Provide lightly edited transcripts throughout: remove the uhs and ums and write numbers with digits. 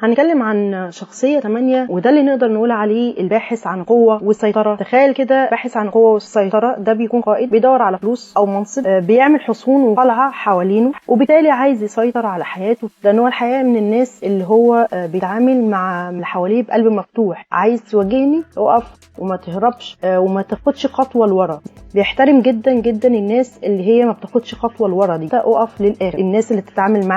هنتكلم عن شخصية 8 وده اللي نقدر نقول عليه الباحث عن قوة والسيطرة. تخيل كده باحث عن قوة والسيطرة ده بيكون قائد بيدور على فلوس أو منصب، بيعمل حصون وقلعة حوالينه وبالتالي عايز يسيطر على حياته، لأن هو الحقيقة من الناس اللي هو بيتعامل مع اللي حواليه بقلب مفتوح. عايز تواجهني اقف وما تهربش وما تاخدش خطوة لورا. بيحترم جدا جدا الناس اللي هي ما بتاخدش خطوة لورا دي، اقف للآخر. الناس اللي تتعامل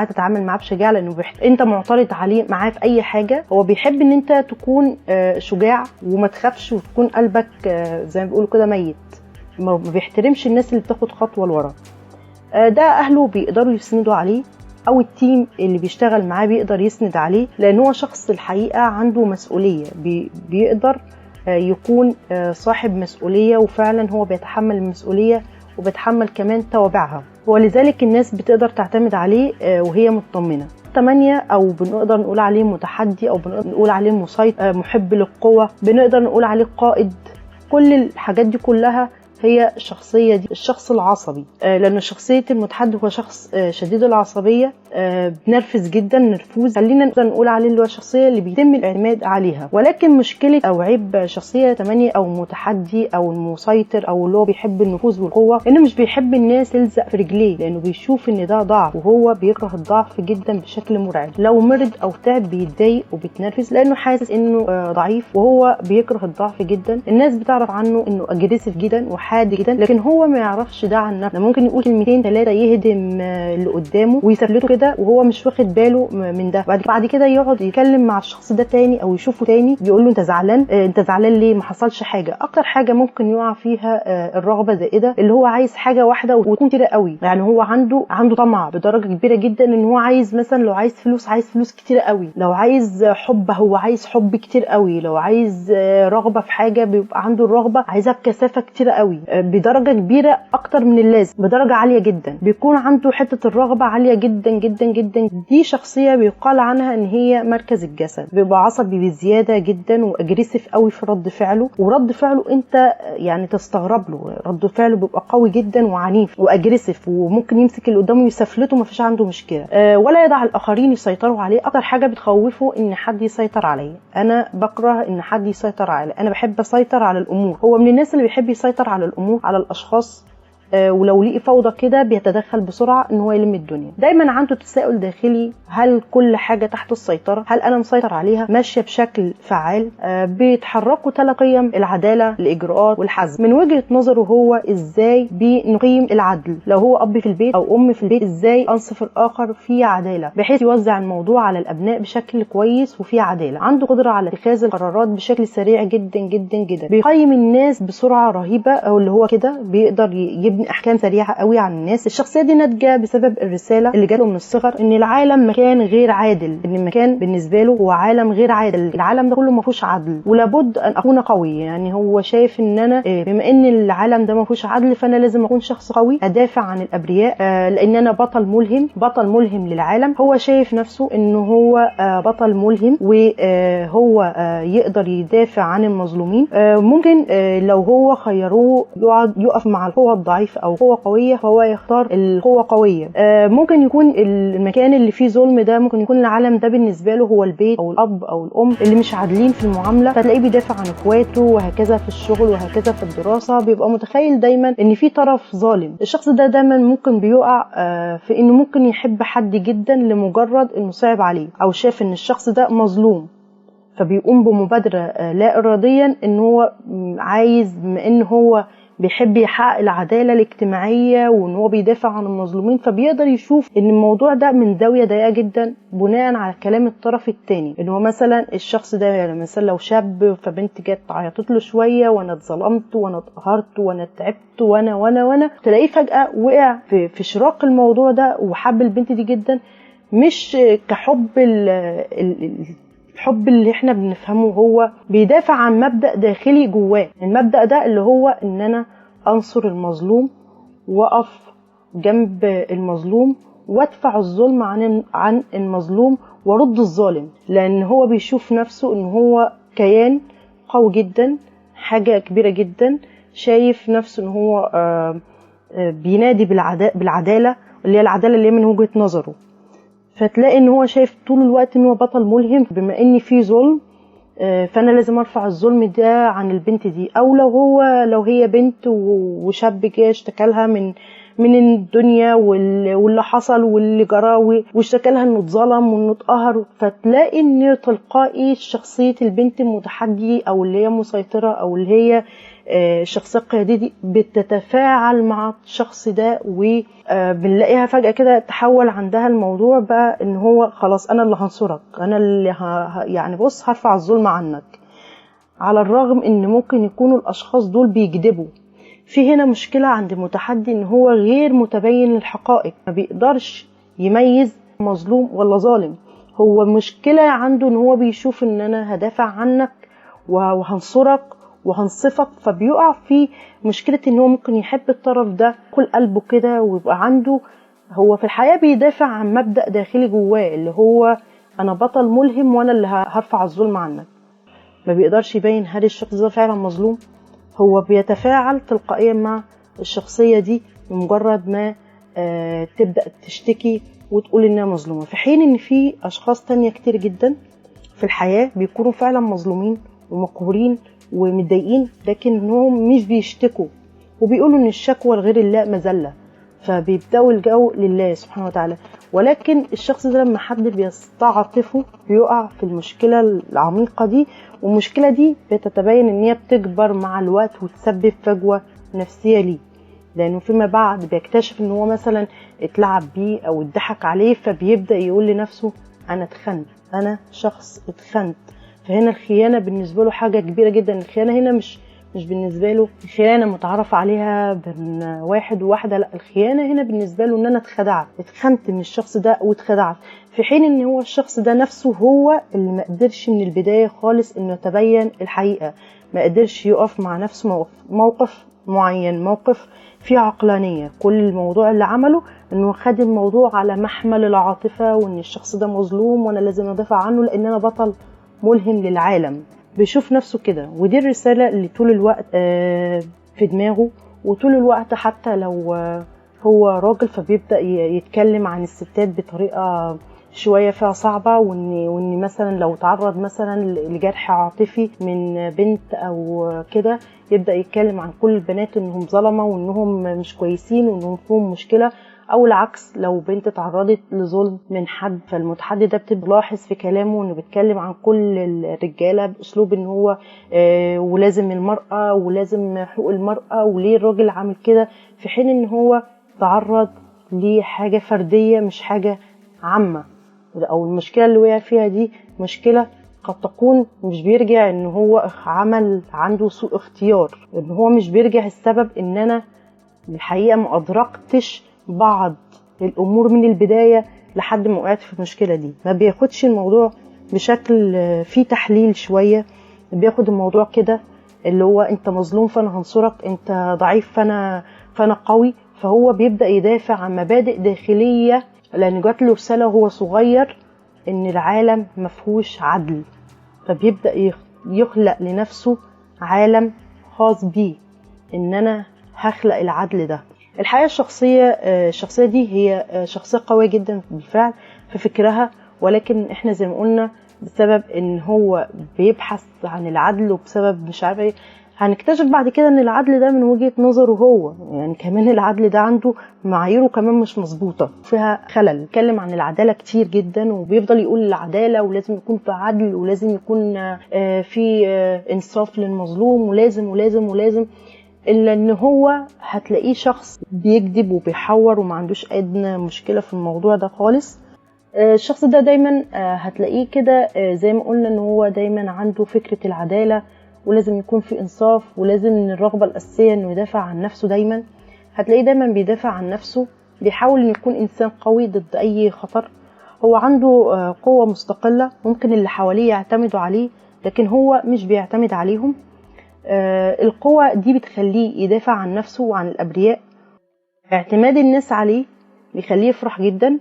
معاه بشجاعة، لأنه انت معترض عليه معاه في اي حاجه. هو بيحب ان انت تكون شجاع وما تخافش وتكون قلبك زي ما بيقولوا كده ميت. ما بيحترمش الناس اللي بتاخد خطوه لورا. ده اهله بيقدروا يسندوا عليه او التيم اللي بيشتغل معاه بيقدر يسند عليه، لان هو شخص الحقيقه عنده مسؤوليه، بيقدر يكون صاحب مسؤوليه، وفعلا هو بيتحمل المسؤوليه وبيتحمل كمان توابعها، ولذلك الناس بتقدر تعتمد عليه وهي مطمنه. 8 او بنقدر نقول عليه متحدي، او بنقدر نقول عليه مسيطر، محب للقوة، بنقدر نقول عليه قائد. كل الحاجات دي كلها هي الشخصية دي، الشخص العصبي، لأن شخصية المتحدي هو شخص شديد العصبية، بنرفز جدا، نرفوز. خلينا نقول عليه اللي هو الشخصية اللي بيتم الاعتماد عليها. ولكن مشكلة أو عيب شخصية 8 أو متحدي أو المسيطر أو اللي هو بيحب النفوذ والقوة، إنه مش بيحب الناس تلزق في رجليه، لأنه بيشوف إن ده ضعف، وهو بيكره الضعف جدا بشكل مرعب. لو مرض أو تعب بيتضايق وبيتنرفز لأنه حاسس إنه ضعيف، وهو بيكره الضعف جدا. الناس بتعرف عنه إنه أجريسيف جدا وحاد جدا، لكن هو ما يعرفش ده عن نفسه. ممكن يقول كلمتين 3 يهدم اللي قدامه ويسفلته كده وهو مش واخد باله من ده. بعد كده يقعد يتكلم مع الشخص ده تاني او يشوفه تاني، يقول له انت زعلان، انت زعلان ليه؟ ما حصلش حاجه. اكتر حاجه ممكن يقع فيها الرغبه زائده، اللي هو عايز حاجه واحده وتكون كتير قوي. يعني هو عنده طمع بدرجه كبيره جدا، ان هو عايز مثلا لو عايز فلوس كتير قوي، لو عايز حب هو عايز حب كتير قوي، لو عايز رغبه في حاجه بيبقى عنده الرغبه عايزها بكثافه كتير قوي، بدرجه كبيره اكتر من اللازم، بدرجه عاليه جدا. بيكون عنده حته الرغبه عاليه جدا جدا جدا. دي شخصيه بيقال عنها ان هي مركز الجسد. بيبقى عصبي بزياده جدا واجريسيف قوي في رد فعله، ورد فعله انت يعني تستغرب له. رد فعله بيبقى قوي جدا وعنيف واجريسيف، وممكن يمسك اللي قدامه يسفلته، ما فيش عنده مشكله، ولا يدع الاخرين يسيطروا عليه. اكتر حاجه بتخوفه ان حد يسيطر عليه. انا بكره ان حد يسيطر عليه، انا بحب اسيطر على الامور. هو من الناس اللي بيحب يسيطر على الامور، على الاشخاص، ولو لقي فوضى كده بيتدخل بسرعه ان هو يلم الدنيا. دايما عنده تساؤل داخلي، هل كل حاجه تحت السيطره؟ هل انا مسيطر عليها ماشيه بشكل فعال؟ بيتحركوا 3 قيم: العداله، الاجراءات، والحزم. من وجهه نظره هو ازاي بنقيم العدل؟ لو هو اب في البيت او ام في البيت، ازاي انصف الاخر في عداله بحيث يوزع الموضوع على الابناء بشكل كويس وفي عداله. عنده قدره على اتخاذ القرارات بشكل سريع جدا جدا جدا. بيقيم الناس بسرعه رهيبه، او اللي هو كده بيقدر يبني احكام سريعه قوي عن الناس. الشخصيه دي ناتجه بسبب الرساله اللي جاله من الصغر، ان العالم مكان غير عادل، ان المكان بالنسبه له هو عالم غير عادل، العالم ده كله ما فيهوش عدل، ولابد ان اكون قوي. يعني هو شايف ان انا بما ان العالم ده ما فيهوش عدل، فانا لازم اكون شخص قوي ادافع عن الابرياء، لان انا بطل ملهم للعالم. هو شايف نفسه انه هو بطل ملهم، وهو يقدر يدافع عن المظلومين. ممكن لو هو خيروه يقف مع القوة الضعيفة او قوة قوية، فهو يختار القوة قوية. ممكن يكون المكان اللي فيه ظلم ده، ممكن يكون العالم ده بالنسبة له هو البيت او الاب او الام اللي مش عادلين في المعاملة، فتلاقيه بيدافع عن اخواته، وهكذا في الشغل، وهكذا في الدراسة. بيبقى متخيل دايما ان في طرف ظالم. الشخص ده دايما ممكن بيقع في انه ممكن يحب حد جدا لمجرد انه صعب عليه، او شاف ان الشخص ده مظلوم، فبيقوم بمبادرة لا اراديا ان هو عايز، بما ان هو بيحب يحقق العدالة الاجتماعية وان هو بيدافع عن المظلومين، فبيقدر يشوف ان الموضوع ده من زاوية ضيقة جدا بناء على كلام الطرف الثاني. ان هو مثلا الشخص ده، يعني مثلا لو شاب فبنت جت عيطت له شوية وانا اتظلمت وانا اتقهرت وانا تعبت وانا تلاقيه فجأة وقع في شراق الموضوع ده وحب البنت دي جدا، مش كحب الحب اللي احنا بنفهمه. هو بيدافع عن مبدأ داخلي جواه. المبدأ ده اللي هو ان انا انصر المظلوم، واقف جنب المظلوم، وادفع الظلم عن المظلوم، ورد الظالم. لان هو بيشوف نفسه ان هو كيان قوي جدا، حاجة كبيرة جدا. شايف نفسه ان هو بينادي بالعدالة، اللي هي العدالة اللي هي من وجهة نظره. فتلاقي ان هو شايف طول الوقت ان هو بطل ملهم، بما ان في ظلم فانا لازم ارفع الظلم ده عن البنت دي. او لو هي بنت وشاب جه اشتكى لها من الدنيا واللي حصل واللي جرى، واشتكى لها انه اتظلم وانه اتقهر، فتلاقي ان تلقائي شخصيه البنت المتحدي او اللي هي مسيطره او اللي هي الشخصيه القياديه دي بتتفاعل مع الشخص ده، وبنلاقيها فجاه كده تحول عندها الموضوع بقى ان هو خلاص انا اللي هنصرك، انا اللي يعني بص هرفع الظلم عنك. على الرغم ان ممكن يكونوا الاشخاص دول بيكذبوا. في هنا مشكله عند المتحدي ان هو غير متبين للحقائق، ما بيقدرش يميز مظلوم ولا ظالم. هو مشكله عنده ان هو بيشوف ان انا هدافع عنك وهنصرك وهنصفك، فبيقع في مشكلة ان هو ممكن يحب الطرف ده كل قلبه كده، ويبقى عنده هو في الحياة بيدافع عن مبدأ داخلي جواه اللي هو انا بطل ملهم وانا اللي هرفع الظلم عنك. ما بيقدرش يبين هل الشخص ده فعلا مظلوم. هو بيتفاعل تلقائيا مع الشخصية دي بمجرد ما تبدأ تشتكي وتقول انها مظلومة، في حين ان في اشخاص تانية كتير جدا في الحياة بيكونوا فعلا مظلومين ومقهورين ومتضايقين، لكنهم مش بيشتكوا وبيقولوا ان الشكوى لغير الله مذلة، فبيبدأوا الجو لله سبحانه وتعالى. ولكن الشخص ده لما حد بيستعطفه بيقع في المشكلة العميقة دي، والمشكلة دي بتتبين ان هي بتكبر مع الوقت وتسبب فجوة نفسية ليه، لانه فيما بعد بيكتشف ان هو مثلا اتلعب بيه او اتضحك عليه، فبيبدأ يقول لنفسه انا اتخنت، انا شخص اتخنت. فهنا الخيانة بالنسبة له حاجة كبيرة جدا. الخيانة هنا مش بالنسبة له خيانة متعرف عليها بين واحد وواحدة، لا، الخيانة هنا بالنسبة له ان انا اتخنت من الشخص ده واتخدعت، في حين ان هو الشخص ده نفسه هو اللي ما قدرش من البداية خالص انه يتبين الحقيقة، ما قدرش يقف مع نفسه موقف معين، موقف فيه عقلانية. كل الموضوع اللي عمله انه خد الموضوع على محمل العاطفة، وان الشخص ده مظلوم وانا لازم ادافع عنه لان انا بطل ملهم للعالم. بيشوف نفسه كده، ودي الرسالة اللي طول الوقت في دماغه، وطول الوقت حتى لو هو راجل فبيبدأ يتكلم عن الستات بطريقة شوية فيها صعبة، وان مثلا لو تعرض مثلا لجرح عاطفي من بنت او كده يبدأ يتكلم عن كل البنات انهم ظلمة وانهم مش كويسين وانهم فيهم مشكلة، او العكس لو بنت تعرضت لظلم من حد، فالمتحدي ده بتلاحظ في كلامه انه بيتكلم عن كل الرجاله باسلوب ان هو ولازم المراه ولازم حقوق المراه وليه الراجل عامل كده، في حين ان هو تعرض لحاجه فرديه مش حاجه عامه. او المشكله اللي وقع فيها دي مشكله قد تكون مش بيرجع ان هو عمل عنده سوء اختيار، ان هو مش بيرجع السبب ان انا الحقيقه ما ادركتش بعض الامور من البدايه لحد ما وقعت في المشكله دي. ما بياخدش الموضوع بشكل فيه تحليل شويه، بياخد الموضوع كده اللي هو انت مظلوم فانا هنصرك، انت ضعيف فانا قوي. فهو بيبدا يدافع عن مبادئ داخليه، لان جات له رساله وهو صغير ان العالم مفهوش عدل، فبيبدا يخلق لنفسه عالم خاص بيه، ان انا هخلق العدل ده. الحقيقة الشخصية دي هي شخصية قوية جدا بالفعل في فكرها، ولكن احنا زي ما قلنا بسبب ان هو بيبحث عن العدل وبسبب مش عارف ايه، هنكتشف بعد كده ان العدل ده من وجهة نظره هو، يعني كمان العدل ده عنده معاييره كمان مش مظبوطة فيها خلل. بيتكلم عن العدالة كتير جدا وبيفضل يقول العدالة ولازم يكون في عدل ولازم يكون في انصاف للمظلوم ولازم ولازم ولازم، إلا إن هو هتلاقيه شخص بيكذب وبيحور وما عندوش أدنى مشكلة في الموضوع ده خالص. الشخص ده دايما هتلاقيه كده زي ما قلنا إن هو دايما عنده فكرة العدالة ولازم يكون في إنصاف ولازم إن الرغبة الأساسية إنه يدافع عن نفسه. دايما هتلاقيه دايما بيدافع عن نفسه، بيحاول إنه يكون إنسان قوي ضد أي خطر. هو عنده قوة مستقلة ممكن اللي حواليه يعتمدوا عليه لكن هو مش بيعتمد عليهم. القوة دي بتخليه يدافع عن نفسه وعن الأبرياء. اعتماد الناس عليه بيخليه يفرح جدا،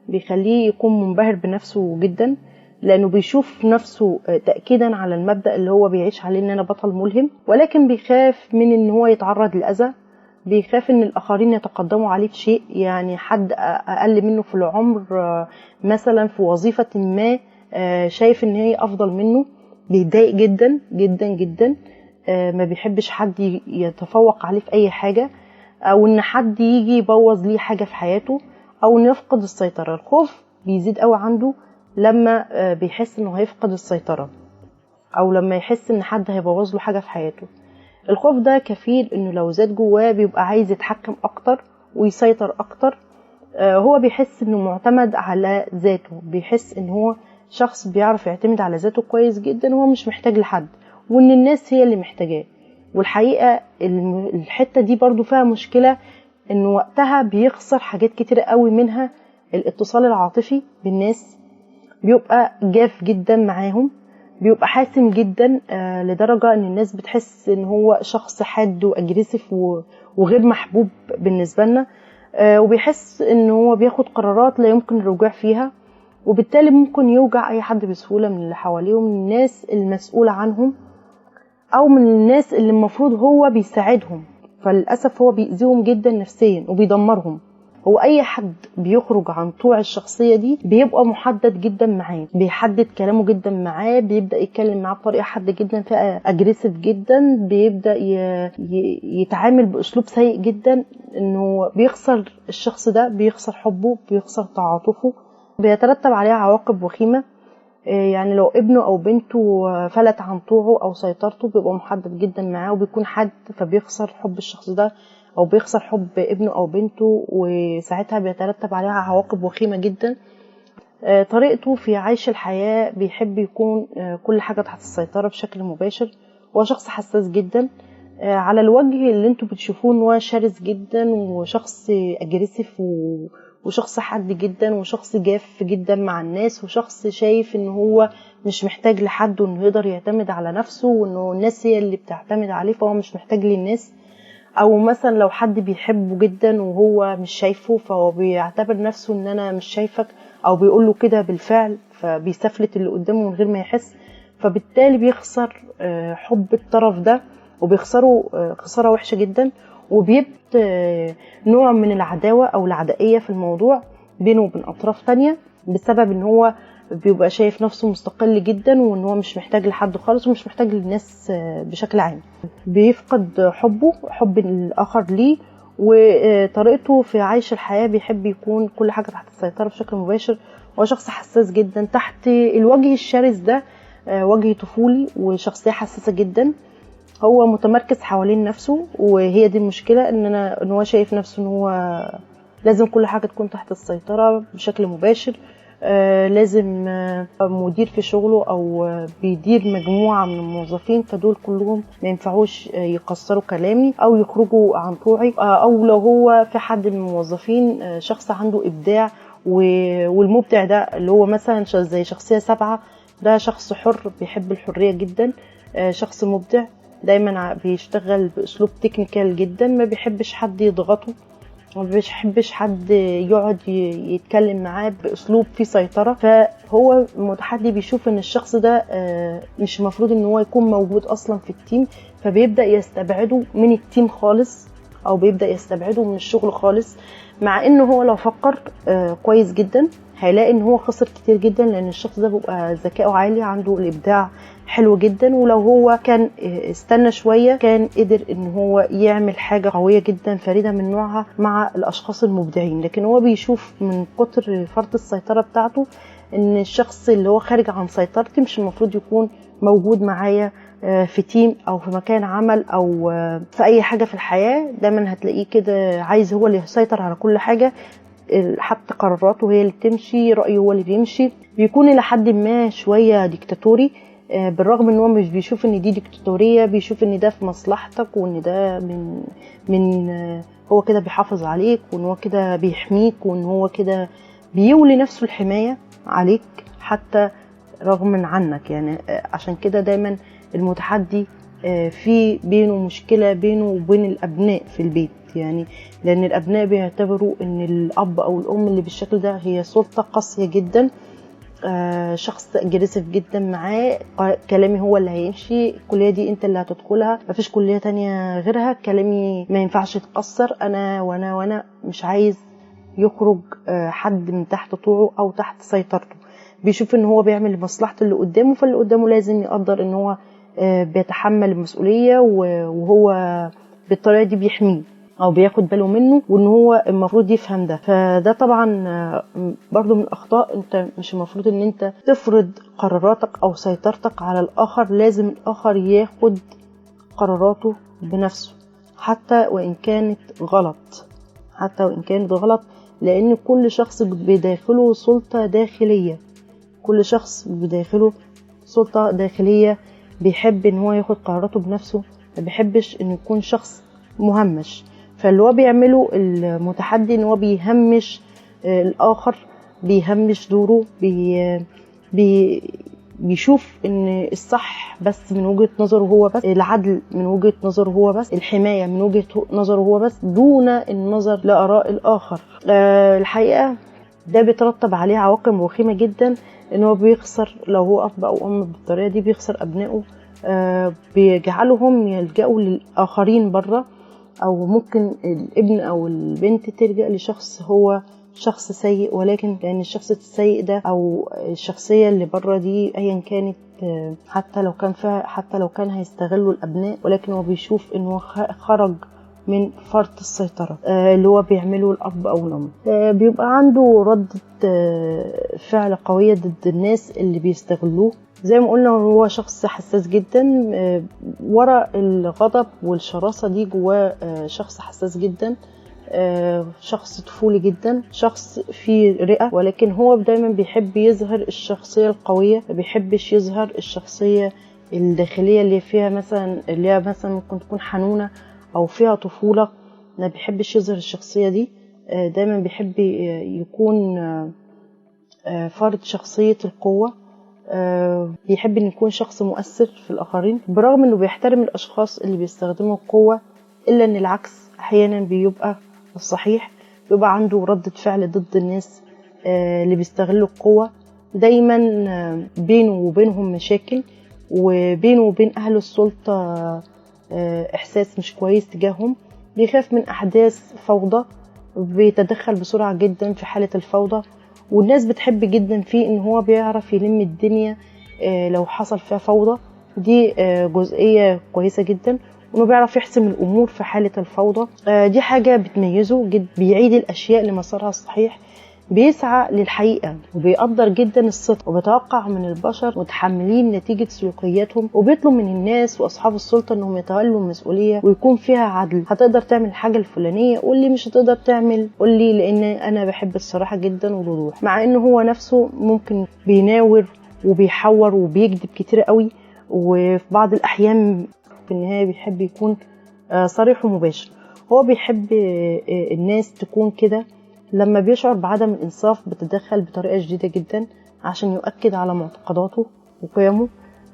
بيخليه يكون منبهر بنفسه جدا، لأنه بيشوف نفسه تأكيدا على المبدأ اللي هو بيعيش عليه إن أنا بطل ملهم، ولكن بيخاف من إن هو يتعرض للأذى، بيخاف ان الاخرين يتقدموا عليه في شيء، يعني حد اقل منه في العمر مثلا في وظيفة ما شايف ان هي افضل منه، بيتضايق جدا جدا جدا. ما بيحبش حد يتفوق عليه في اي حاجة، او ان حد يجي يبوظ ليه حاجة في حياته، او انه يفقد السيطرة. الخوف بيزيد قوي عنده لما بيحس انه هيفقد السيطرة، او لما يحس ان حد هيبوظ له حاجة في حياته. الخوف ده كفيل انه لو زاد جواه بيبقى عايز يتحكم اكتر ويسيطر اكتر. هو بيحس انه معتمد على ذاته، بيحس ان هو شخص بيعرف يعتمد على ذاته كويس جدا، وهو مش محتاج لحد، وان الناس هي اللي محتاجاه. والحقيقة الحتة دي برضو فيها مشكلة، انه وقتها بيخسر حاجات كتيرة قوي، منها الاتصال العاطفي بالناس. بيبقى جاف جدا معاهم، بيبقى حاسم جدا لدرجة ان الناس بتحس ان هو شخص حاد واجريسيف وغير محبوب بالنسبة لنا. وبيحس ان هو بياخد قرارات لا يمكن الرجوع فيها، وبالتالي ممكن يوجع اي حد بسهولة من اللي حواليه، من الناس المسؤولة عنهم، او من الناس اللي المفروض هو بيساعدهم. فللأسف هو بيأذيهم جدا نفسيا وبيدمرهم. هو اي حد بيخرج عن طوع الشخصية دي بيبقى محدد جدا معاه، بيحدد كلامه جدا معاه، بيبدأ يتكلم معاه بطريقة حادة جدا، فيها اجريسيف جدا، بيبدأ يتعامل باسلوب سيء جدا. انه بيخسر الشخص ده، بيخسر حبه، بيخسر تعاطفه، بيترتب عليها عواقب وخيمة. يعني لو ابنه او بنته فلت عن طوعه او سيطرته بيبقى محدد جدا معاه وبيكون حد، فبيخسر حب الشخص ده او بيخسر حب ابنه او بنته، وساعتها بيترتب عليها عواقب وخيمة جدا. طريقته في عيش الحياة بيحب يكون كل حاجة تحت السيطرة بشكل مباشر. هو شخص حساس جدا على الوجه اللي انتوا بتشوفوه ان هو شرس جدا، وشخص اجريسيف، وشخص حاد جدا، وشخص جاف جدا مع الناس، وشخص شايف ان هو مش محتاج لحد، وانه يقدر يعتمد على نفسه، وانه الناس هي اللي بتعتمد عليه، فهو مش محتاج للناس. او مثلا لو حد بيحبه جدا وهو مش شايفه، فهو بيعتبر نفسه ان انا مش شايفك، او بيقوله كده بالفعل، فبيسفلت اللي قدامه من غير ما يحس. فبالتالي بيخسر حب الطرف ده، وبيخسره خسارة وحشة جدا، وبيبقى نوع من العداوة او العدائية في الموضوع بينه وبين اطراف تانية، بسبب ان هو بيبقى شايف نفسه مستقل جدا، وان هو مش محتاج لحد خالص، ومش محتاج للناس بشكل عام. بيفقد حب الاخر ليه، وطريقته في عيش الحياة بيحب يكون كل حاجة تحت السيطرة بشكل مباشر. هو شخص حساس جدا تحت الوجه الشرس ده، وجه طفولي وشخصية حساسة جدا. هو متمركز حوالين نفسه، وهي دي المشكلة، ان هو شايف نفسه ان هو لازم كل حاجة تكون تحت السيطرة بشكل مباشر. لازم مدير في شغله او بيدير مجموعة من الموظفين، فدول كلهم ما ينفعوش يقصروا كلامي او يخرجوا عن طوعي. او لو هو في حد من الموظفين شخص عنده ابداع، والمبدع ده اللي هو مثلا زي شخصية 7، ده شخص حر بيحب الحرية جدا، شخص مبدع دايما بيشتغل باسلوب تكنيكال جدا، ما بيحبش حد يضغطه، ما بيحبش حد يقعد يتكلم معاه باسلوب فيه سيطرة. فهو متحدي بيشوف ان الشخص ده مش المفروض ان هو يكون موجود اصلا في التيم، فبيبدأ يستبعده من التيم خالص، او بيبدأ يستبعده من الشغل خالص. مع انه هو لو فكر كويس جدا هيلاقي ان هو خسر كتير جدا، لان الشخص ده بيبقى ذكائه عالي، عنده الابداع حلو جدا، ولو هو كان استنى شوية كان قدر ان هو يعمل حاجة قوية جدا فريدة من نوعها مع الاشخاص المبدعين. لكن هو بيشوف من كتر فرط السيطرة بتاعته ان الشخص اللي هو خارج عن سيطرتي مش المفروض يكون موجود معايا في تيم او في مكان عمل او في اي حاجة في الحياة. دايما هتلاقيه كده عايز هو اللي يسيطر على كل حاجة، حتى قراراته هي اللي بتمشي، رأيه هو اللي بيمشي، بيكون الى حد ما شوية ديكتاتوري. بالرغم ان هو مش بيشوف ان دي ديكتاتورية، بيشوف ان ده في مصلحتك، وان ده من هو كده بيحافظ عليك، وان هو كده بيحميك، وان هو كده بيولي نفسه الحماية عليك حتى رغم عنك. يعني عشان كده دايما المتحدي في بينه مشكلة بينه وبين الابناء في البيت، يعني لان الابناء بيعتبروا ان الاب او الام اللي بالشكل ده هي سلطة قاسية جدا، شخص اجريسيف جدا معاه، كلامي هو اللي هيمشي، الكليه دي انت اللي هتدخلها، مفيش كليه تانية غيرها، كلامي ما ينفعش يتاثر، انا وانا وانا مش عايز يخرج حد من تحت طوعه او تحت سيطرته. بيشوف ان هو بيعمل لمصلحه اللي قدامه، فاللي قدامه لازم يقدر ان هو بيتحمل المسؤوليه، وهو بالطريقه دي بيحميه او بياخد باله منه، وان هو المفروض يفهم ده. فده طبعا برضو من الاخطاء. انت مش المفروض ان انت تفرض قراراتك او سيطرتك على الاخر، لازم الاخر ياخد قراراته بنفسه حتى وان كانت غلط، لان كل شخص بداخله سلطة داخلية، كل شخص بداخله سلطة داخلية بيحب ان هو ياخد قراراته بنفسه، ما بيحبش ان يكون شخص مهمش. فاللي هو بيعمله المتحدي ان هو بيهمش الاخر، بيهمش دوره، بيشوف ان الصح بس من وجهة نظره هو بس، العدل من وجهة نظره هو بس، الحماية من وجهة نظره هو بس، دون النظر لآراء الآخر. الحقيقة ده بيترتب عليه عواقب وخيمة جدا، ان هو بيخسر، لو هو اب او ام بالطريقة دي بيخسر ابنائه، بيجعلهم يلجأوا للآخرين بره، او ممكن الابن او البنت تلجأ لشخص هو شخص سيء، ولكن لان الشخص السيء ده او الشخصية اللي بره دي ايا كانت، حتى لو كان هيستغلوا الابناء، ولكن هو بيشوف انه خرج من فرط السيطرة اللي هو بيعمله الاب او الام. بيبقى عنده ردة فعل قوية ضد الناس اللي بيستغلوه. زي ما قلنا هو شخص حساس جدا، ورا الغضب والشراسة دي جواه شخص حساس جدا، شخص طفولي جدا، شخص فيه رئة، ولكن هو دايما بيحب يظهر الشخصية القوية، ما بيحبش يظهر الشخصية الداخلية اللي فيها مثلا، اللي هي مثلا ممكن تكون حنونة او فيها طفولة، ما بيحبش يظهر الشخصية دي. دايما بيحب يكون فرد شخصية القوة، بيحب ان يكون شخص مؤثر في الاخرين، برغم انه بيحترم الاشخاص اللي بيستخدموا القوة، الا ان العكس احيانا بيبقى الصحيح، بيبقى عنده ردة فعل ضد الناس اللي بيستغلوا القوة. دايما بينه وبينهم مشاكل، وبينه وبين اهل السلطة احساس مش كويس تجاههم، بيخاف من احداث فوضى، بيتدخل بسرعة جدا في حالة الفوضى، والناس بتحب جدا فيه ان هو بيعرف يلم الدنيا لو حصل فيها فوضى. دي جزئية كويسة جدا، وانه بيعرف يحسم الامور في حالة الفوضى. دي حاجة بتميزه جدا، بيعيد الاشياء لمسارها الصحيح، بيسعى للحقيقة، وبيقدر جدا الصدق، وبيتوقع من البشر متحملين نتيجة سلوكياتهم، وبيطلب من الناس واصحاب السلطة انهم يتولوا المسؤولية ويكون فيها عدل. هتقدر تعمل الحاجة الفلانية؟ قول لي. مش هتقدر تعمل؟ قول لي، لان انا بحب الصراحة جدا والوضوح. مع انه هو نفسه ممكن بيناور وبيحور وبيكذب كتير قوي، وفي بعض الاحيان في النهاية بيحب يكون صريح ومباشر. هو بيحب الناس تكون كده، لما بيشعر بعدم الإنصاف بتدخل بطريقة شديدة جدا عشان يؤكد على معتقداته وقيمه.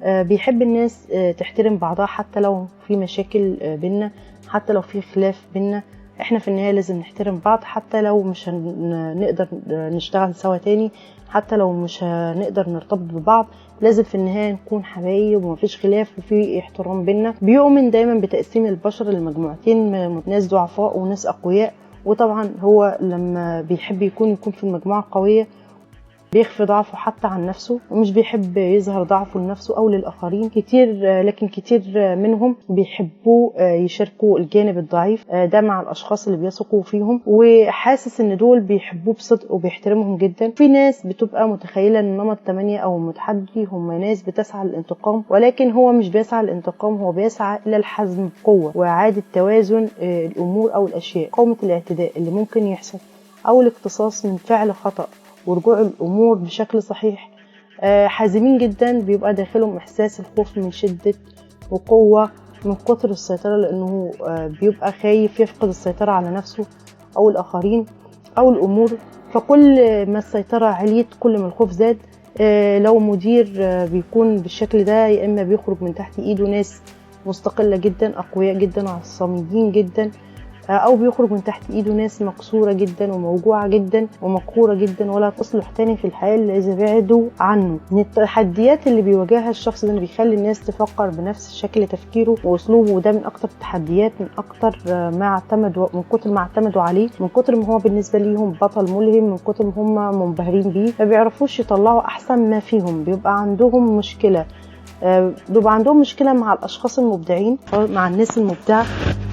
بيحب الناس تحترم بعضها حتى لو في مشاكل بينا، حتى لو في خلاف بينا، احنا في النهاية لازم نحترم بعض، حتى لو مش هنقدر نشتغل سوا تاني، حتى لو مش هنقدر نرتبط ببعض، لازم في النهاية نكون حبايب ومفيش خلاف وفي احترام بينا. بيؤمن دايما بتقسيم البشر لمجموعتين، ناس ضعفاء وناس أقوياء. وطبعا هو لما بيحب يكون في المجموعة قوية بيخفي ضعفه حتى عن نفسه، ومش بيحب يظهر ضعفه لنفسه أو للآخرين كتير. لكن كتير منهم بيحبوا يشاركوا الجانب الضعيف ده مع الأشخاص اللي بيثقوا فيهم، وحاسس إن دول بيحبوه بصدق وبيحترمهم جدا. في ناس بتبقى متخيلة إن نمط 8 أو المتحدي هم ناس بتسعى للانتقام، ولكن هو مش بيسعى للانتقام، هو بيسعى إلى الحزم بقوة وإعادة توازن الأمور أو الأشياء، قومة الاعتداء اللي ممكن يحصل، أو الاقتصاص من فعل خطأ ورجوع الأمور بشكل صحيح. حازمين جدا، بيبقى داخلهم إحساس الخوف من شدة وقوة من كتر السيطرة، لأنه بيبقى خايف يفقد السيطرة على نفسه أو الآخرين أو الأمور. فكل ما السيطرة عليت كل ما الخوف زاد. لو مدير بيكون بالشكل ده، يا إما بيخرج من تحت إيده ناس مستقلة جدا، أقوياء جدا، عصاميين جدا، او بيخرج من تحت ايده ناس مكسوره جدا وموجوعه جدا ومقهوره جدا ولا تصلح تاني في الحياه الا اذا بعدوا عنه. من التحديات اللي بيواجهها الشخص ده اللي بيخلي الناس تفكر بنفس شكل تفكيره واسلوبه، وده من اكتر التحديات، من اكتر ما اعتمدوا، من كتر ما اعتمدوا عليه، من كتر ما هو بالنسبه ليهم بطل ملهم، من كتر ما هم منبهرين بيه، ما بيعرفوش يطلعوا احسن ما فيهم. بيبقى عندهم مشكله مع الاشخاص المبدعين، مع الناس المبدعه،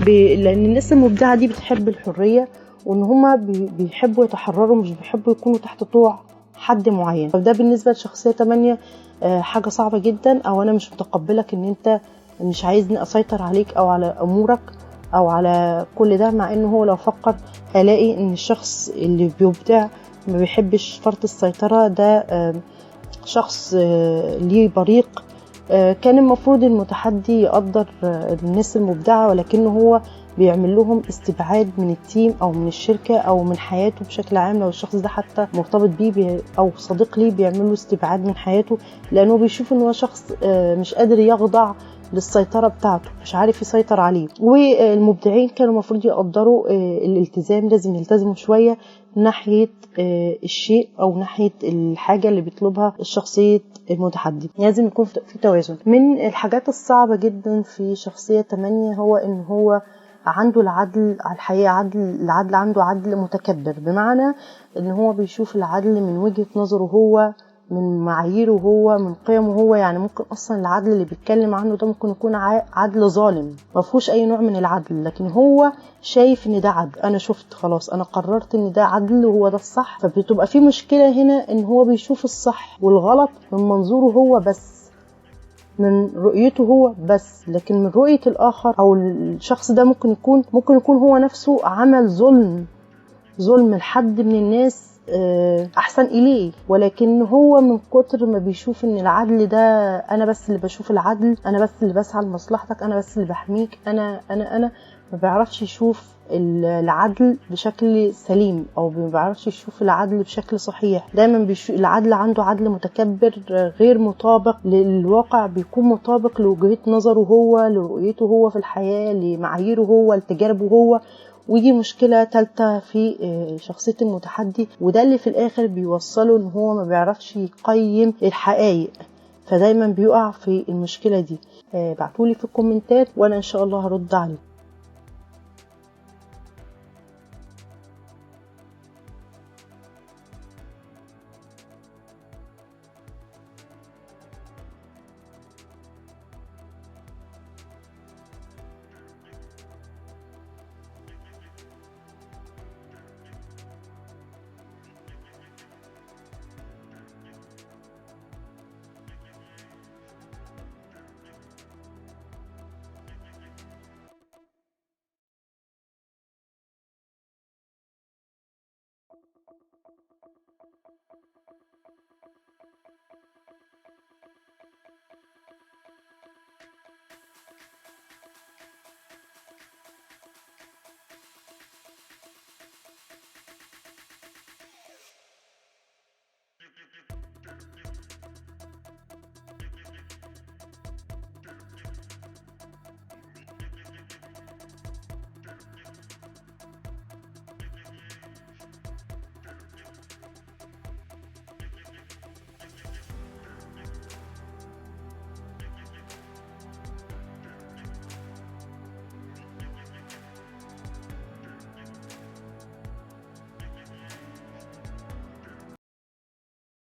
لان الناس المبدعه دي بتحب الحريه، وان هما بيحبوا يتحرروا، مش بيحبوا يكونوا تحت طوع حد معين. فده بالنسبه لشخصيه 8 حاجه صعبه جدا، او انا مش متقبلك ان انت مش عايزني اسيطر عليك او على امورك او على كل ده. مع انه هو لو فكر هلاقي ان الشخص اللي بيبدع ما بيحبش فرط السيطره، ده شخص ليه بريق. كان المفروض المتحدي يقدر الناس المبدعة، ولكنه هو بيعمل لهم استبعاد من التيم او من الشركة او من حياته بشكل عام. لو الشخص ده حتى مرتبط بيه او صديق ليه بيعمل له استبعاد من حياته، لانه بيشوف ان هو شخص مش قادر يخضع للسيطرة بتاعته، مش عارف يسيطر عليه. والمبدعين كانوا المفروض يقدروا الالتزام، لازم يلتزموا شوية ناحية الشيء او ناحية الحاجة اللي بيطلبها الشخصية المتحدي. لازم يكون في توازن. من الحاجات الصعبة جدا في شخصية 8 هو ان هو عنده العدل على الحقيقة، العدل عنده عدل متكبر، بمعنى ان هو بيشوف العدل من وجهة نظره هو، من معاييره هو، من قيمه هو. يعني ممكن اصلا العدل اللي بيتكلم عنه ده ممكن يكون عدل ظالم ما فيهوش اي نوع من العدل، لكن هو شايف ان ده عدل. انا شفت خلاص، انا قررت ان ده عدل وهو ده الصح. فبتبقى في مشكلة هنا ان هو بيشوف الصح والغلط من منظوره هو بس، من رؤيته هو بس، لكن من رؤية الاخر او الشخص ده ممكن يكون هو نفسه عمل ظلم لحد من الناس احسن اليه، ولكن هو من كتر ما بيشوف ان العدل ده انا بس اللي بشوف العدل، انا بس اللي بسعى لمصلحتك، انا بس اللي بحميك، انا ما بيعرفش يشوف العدل بشكل سليم، او ما بيعرفش يشوف العدل بشكل صحيح. دايما العدل عنده عدل متكبر غير مطابق للواقع، بيكون مطابق لوجهة نظره هو، لرؤيته هو في الحياة، لمعاييره هو، لتجاربه هو. ودي مشكلة ثالثة في شخصية المتحدي، وده اللي في الآخر بيوصله ان هو ما بيعرفش يقيم الحقائق، فدايما بيقع في المشكلة دي. بعتولي في الكومنتات وانا ان شاء الله هرد عليكم.